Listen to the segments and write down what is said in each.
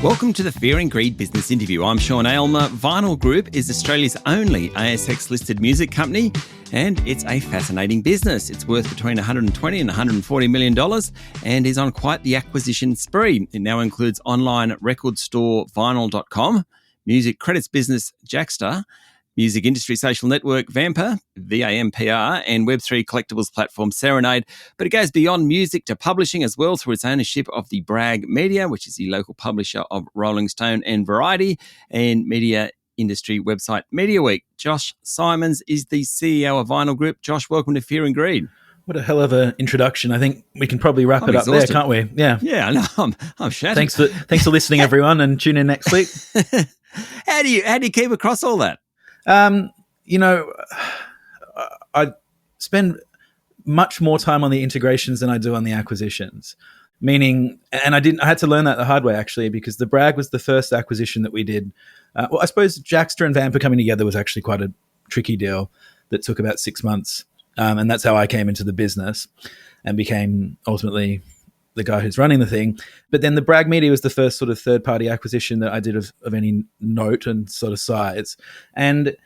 Welcome to the Fear and Greed Business Interview. I'm Sean Aylmer. Vinyl Group is Australia's only ASX-listed music company, and it's a fascinating business. It's worth between $120 and $140 million and is on quite the acquisition spree. It now includes online record store vinyl.com, music credits business Jaxsta, music industry social network Vampr, Vampr, and Web3 collectibles platform Serenade. But it goes beyond music to publishing as well through its ownership of the Brag Media, which is the local publisher of Rolling Stone and Variety, and media industry website MediaWeek. Josh Simons is the CEO of Vinyl Group. Josh, welcome to Fear and Greed. What a hell of an introduction. I think we can probably wrap it up there, can't we? Yeah. Yeah, I know. I'm shattered. Thanks for listening, everyone, and tune in next week. How do you keep across all that? I spend much more time on the integrations than I do on the acquisitions. Meaning, and I had to learn that the hard way actually, because the Brag was the first acquisition that we did. Well, I suppose Jaxsta and Vampr coming together was actually quite a tricky deal that took about 6 months, and that's how I came into the business and became ultimately the guy who's running the thing. But then the Brag Media was the first sort of third-party acquisition that I did of any note and sort of size. And,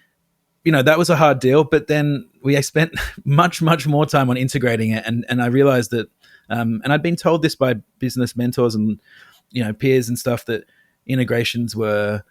that was a hard deal, but then we spent much, much more time on integrating it. And I realized that, and I'd been told this by business mentors and, peers and stuff, that integrations were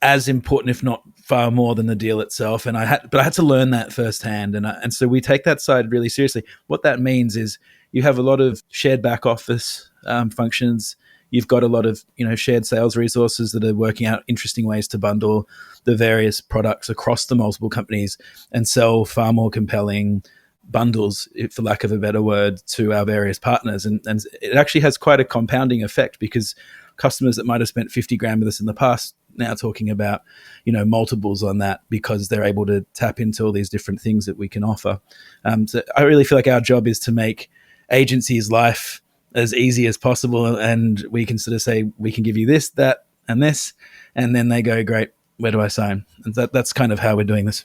as important, if not far more than the deal itself. And I had to learn that firsthand. And so we take that side really seriously. What that means is you have a lot of shared back office functions. You've got a lot of, shared sales resources that are working out interesting ways to bundle the various products across the multiple companies and sell far more compelling bundles, for lack of a better word, to our various partners. And it actually has quite a compounding effect, because customers that might have spent 50 grand with us in the past now talking about, multiples on that, because they're able to tap into all these different things that we can offer. So I really feel like our job is to make agencies' life as easy as possible, and we can sort of say, we can give you this, that, and this, and then they go, great, where do I sign? And that's kind of how we're doing this.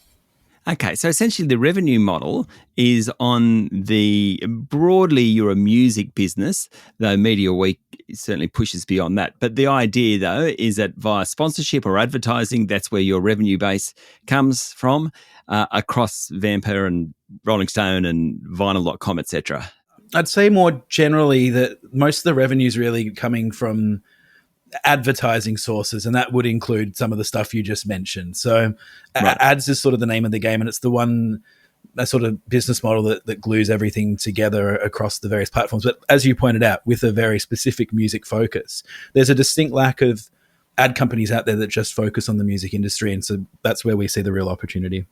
Okay, so essentially the revenue model is on broadly you're a music business, though MediaWeek certainly pushes beyond that. But the idea, though, is that via sponsorship or advertising, that's where your revenue base comes from, across Vampr and Rolling Stone and vinyl.com, etc. I'd say more generally that most of the revenue is really coming from advertising sources, and that would include some of the stuff you just mentioned. So right. Ads is sort of the name of the game, and it's the one sort of business model that glues everything together across the various platforms. But as you pointed out, with a very specific music focus, there's a distinct lack of ad companies out there that just focus on the music industry, and so that's where we see the real opportunity.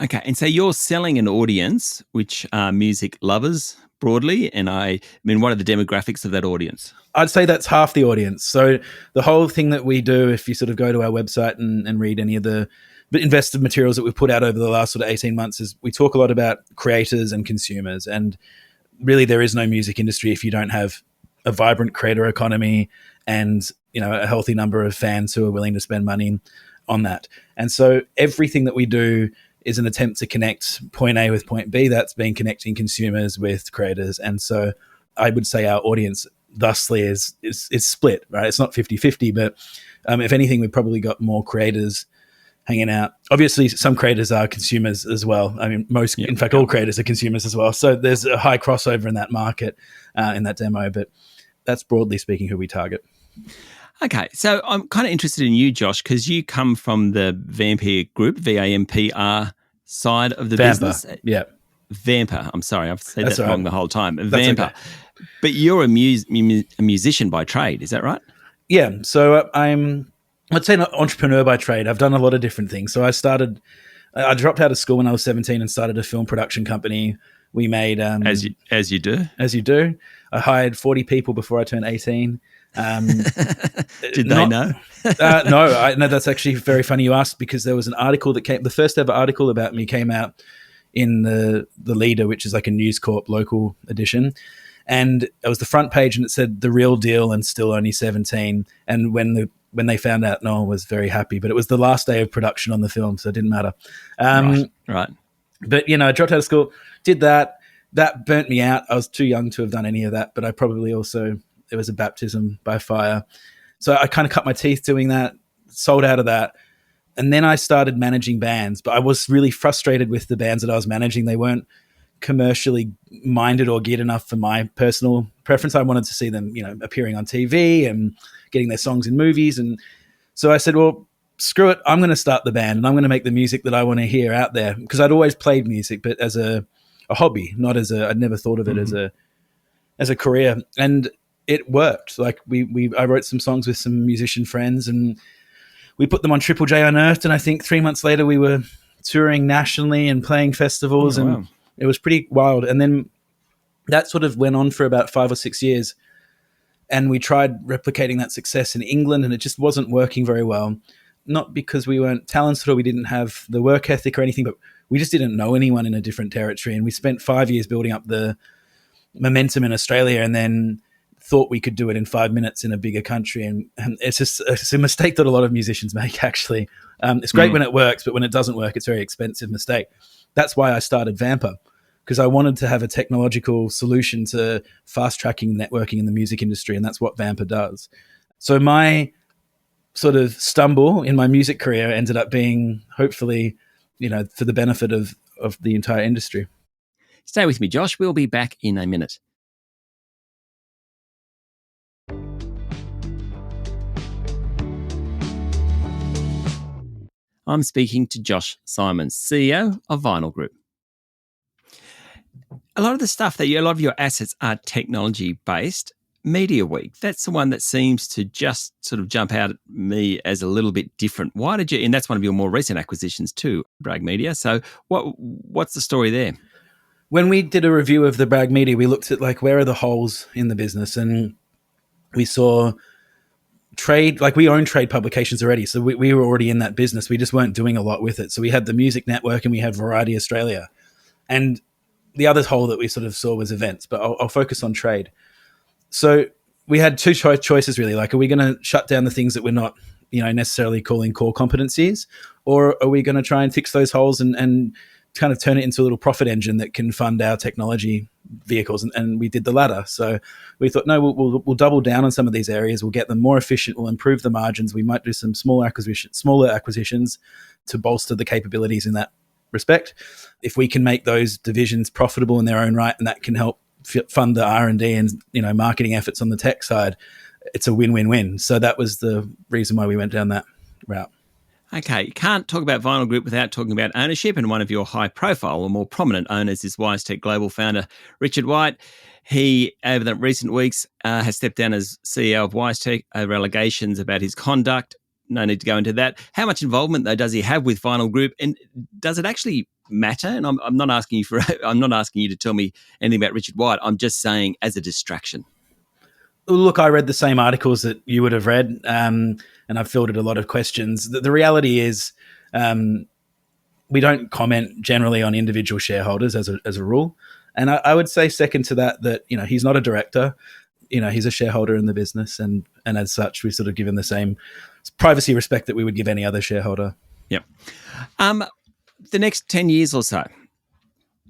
Okay, and so you're selling an audience which are music lovers broadly, and I mean, what are the demographics of that audience? I'd say that's half the audience. So the whole thing that we do, if you sort of go to our website and read any of the invested materials that we've put out over the last sort of 18 months, is we talk a lot about creators and consumers. And really there is no music industry if you don't have a vibrant creator economy and, a healthy number of fans who are willing to spend money on that. And so everything that we do is an attempt to connect point A with point B. That's been connecting consumers with creators. And so I would say our audience thusly is split, right? It's not 50-50, but if anything, we've probably got more creators hanging out. Obviously, some creators are consumers as well. I mean, in fact, all creators are consumers as well. So there's a high crossover in that market, in that demo, but that's broadly speaking who we target. Okay, so I'm kind of interested in you, Josh, because you come from the Vampr group, Vampr side of the business. Yeah. Vampr. I'm sorry, I've said That's that all wrong right. the whole time. That's Vampr. okay. But you're a musician by trade, is that right? Yeah, so I'd say an entrepreneur by trade. I've done a lot of different things. So I dropped out of school when I was 17 and started a film production company. We made... As you do. As you do. I hired 40 people before I turned 18. Did they know? No, that's actually very funny you asked, because there was an article that came, the first ever article about me came out in the Leader, which is like a News Corp local edition. And it was the front page and it said The Real Deal and still only 17. And when they found out, no one was very happy, but it was the last day of production on the film, so it didn't matter. Right. But, I dropped out of school, did that. That burnt me out. I was too young to have done any of that, but I probably also, it was a baptism by fire. So I kind of cut my teeth doing that, sold out of that. And then I started managing bands, but I was really frustrated with the bands that I was managing. They weren't commercially minded or geared enough for my personal preference. I wanted to see them, appearing on TV and getting their songs in movies. And so I said, well, screw it. I'm going to start the band and I'm going to make the music that I want to hear out there, because I'd always played music, but as a hobby, not as I'd never thought of it as a career. And it worked. Like I wrote some songs with some musician friends and we put them on Triple J Unearthed, and I think 3 months later we were touring nationally and playing festivals, and it was pretty wild. And then that sort of went on for about 5 or 6 years, and we tried replicating that success in England, and it just wasn't working very well. Not because we weren't talented or we didn't have the work ethic or anything, but we just didn't know anyone in a different territory. And we spent 5 years building up the momentum in Australia, and then thought we could do it in 5 minutes in a bigger country. And it's a mistake that a lot of musicians make, actually. It's great when it works, but when it doesn't work, it's a very expensive mistake. That's why I started Vampr, because I wanted to have a technological solution to fast-tracking networking in the music industry, and that's what Vampr does. So my sort of stumble in my music career ended up being, hopefully, for the benefit of the entire industry. Stay with me, Josh. We'll be back in a minute. I'm speaking to Josh Simons, CEO of Vinyl Group. A lot of the stuff a lot of your assets are technology based. Mediaweek, that's the one that seems to just sort of jump out at me as a little bit different. Why did you? And that's one of your more recent acquisitions too, Brag Media. So what's the story there? When we did a review of the Brag Media, we looked at where are the holes in the business, and we saw trade, we own trade publications already. So we were already in that business. We just weren't doing a lot with it. So we had the Music Network and we had Variety Australia. And the other hole that we sort of saw was events, but I'll focus on trade. So we had two choices really. Are we going to shut down the things that we're not, necessarily calling core competencies, or are we going to try and fix those holes and kind of turn it into a little profit engine that can fund our technology vehicles? And we did the latter. So we thought, no, we'll double down on some of these areas. We'll get them more efficient. We'll improve the margins. We might do some smaller acquisitions to bolster the capabilities in that respect. If we can make those divisions profitable in their own right, and that can help fund the R&D and marketing efforts on the tech side, it's a win-win-win. So that was the reason why we went down that route. Okay, you can't talk about Vinyl Group without talking about ownership, and one of your high-profile or more prominent owners is WiseTech Global founder Richard White. He, over the recent weeks, has stepped down as CEO of WiseTech over allegations about his conduct. No need to go into that. How much involvement, though, does he have with Vinyl Group, and does it actually matter? And I'm not asking you I'm not asking you to tell me anything about Richard White. I'm just saying as a distraction. Look, I read the same articles that you would have read, and I've fielded a lot of questions. The reality is, we don't comment generally on individual shareholders as a rule. And I would say second to that he's not a director. He's a shareholder in the business, and as such, we sort of give him the same privacy respect that we would give any other shareholder. Yep. The next 10 years or so,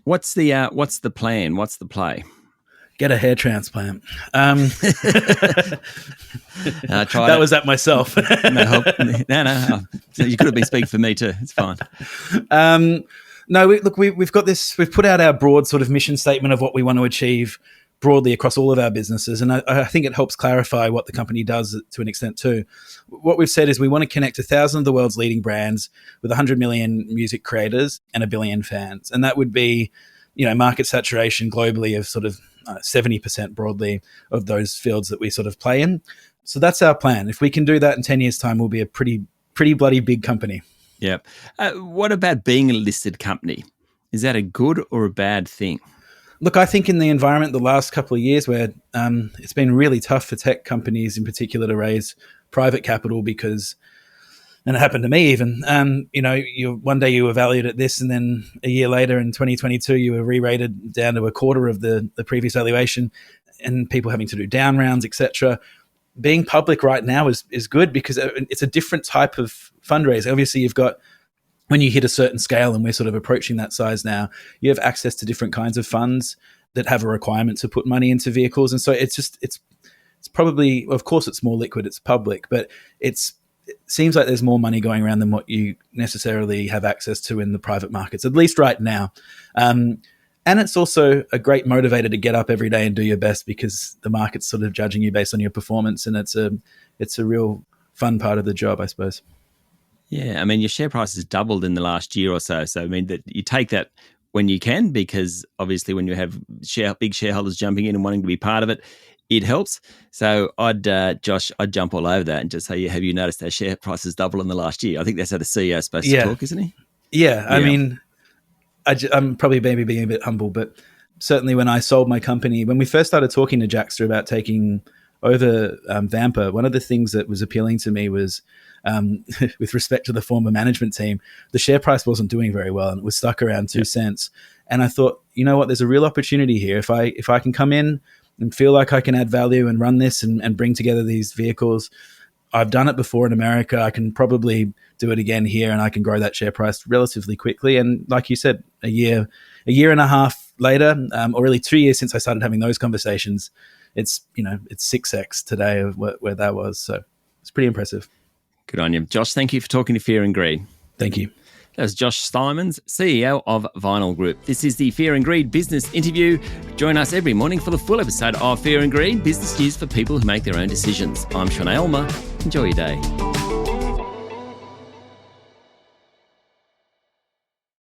what's the plan? What's the play? Get a hair transplant. That was that myself. No. You could have been speaking for me too. It's fine. No, we've got this. We've put out our broad sort of mission statement of what we want to achieve broadly across all of our businesses, and I think it helps clarify what the company does to an extent too. What we've said is we want to connect 1,000 of the world's leading brands with 100 million music creators and 1 billion fans, and that would be, market saturation globally of sort of 70% broadly of those fields that we sort of play in. So that's our plan. If we can do that in 10 years' time, we'll be a pretty bloody big company. Yeah. What about being a listed company? Is that a good or a bad thing? Look, I think in the environment the last couple of years where it's been really tough for tech companies in particular to raise private capital because, and it happened to me even, one day you were valued at this, and then a year later in 2022, you were re-rated down to a quarter of the previous valuation, and people having to do down rounds, etc. Being public right now is good because it's a different type of fundraising. Obviously, you've got, when you hit a certain scale, and we're sort of approaching that size now, you have access to different kinds of funds that have a requirement to put money into vehicles. And so it's it's probably, of course, it's more liquid, it's public, but it seems like there's more money going around than what you necessarily have access to in the private markets, at least right now. And it's also a great motivator to get up every day and do your best, because the market's sort of judging you based on your performance, and it's a real fun part of the job, I suppose. Yeah, I mean, your share price has doubled in the last year or so. So, I mean, that you take that when you can, because obviously when you have big shareholders jumping in and wanting to be part of it, it helps. So Josh, I'd jump all over that and just say, have you noticed our share price has doubled in the last year? I think that's how the CEO is supposed to talk, isn't he? Yeah, I mean, I'm probably maybe being a bit humble, but certainly when I sold my company, when we first started talking to Jaxsta about taking over Vampr, one of the things that was appealing to me was, with respect to the former management team, the share price wasn't doing very well, and it was stuck around 2 cents. And I thought, you know what, there's a real opportunity here. If I can come in and feel like I can add value and run this and bring together these vehicles, I've done it before in America. I can probably do it again here, and I can grow that share price relatively quickly. And like you said, a year and a half later, or really 2 years since I started having those conversations, it's 6x today of where that was. So it's pretty impressive. Good on you. Josh, thank you for talking to Fear and Greed. Thank you. That was Josh Steinmans, CEO of Vinyl Group. This is the Fear and Greed business interview. Join us every morning for the full episode of Fear and Greed, business news for people who make their own decisions. I'm Sean Aylmer. Enjoy your day.